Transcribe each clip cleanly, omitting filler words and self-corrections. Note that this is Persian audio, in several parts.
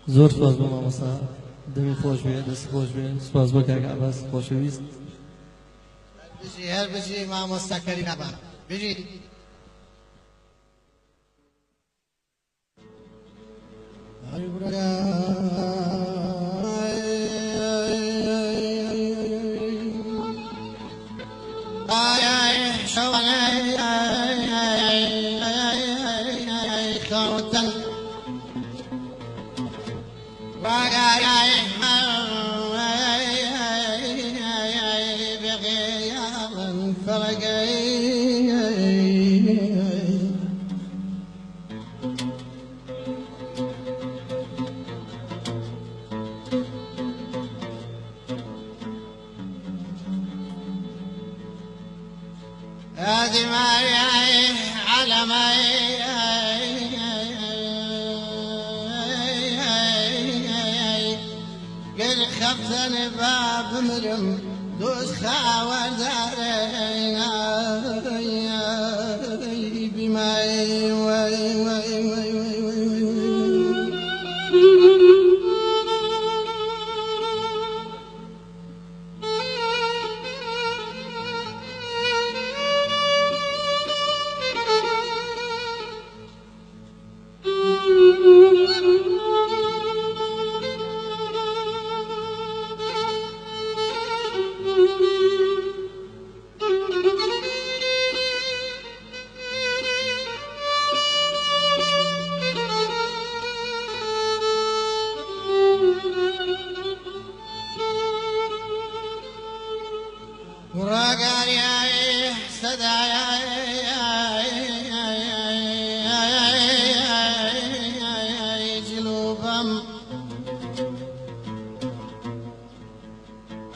زۆر سپاس بۆ مامۆستا دەمی خۆش بێ دەست خۆش بێ سپاس بۆ کاک عەباس خۆشەویست بژی هەر بژی مامۆستا کەریم عەبا بژی هذه معي على معي قل خفتني باب مرم دوس خاور دارينا بماي وي وي وي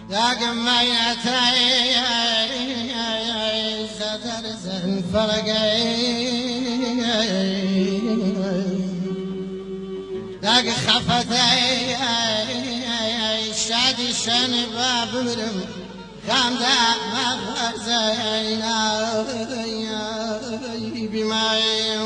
داقم ما يتاي زدرزن فرقاي داق خفتاي شادي شن باب مرم كام دا ما فرزينا بماي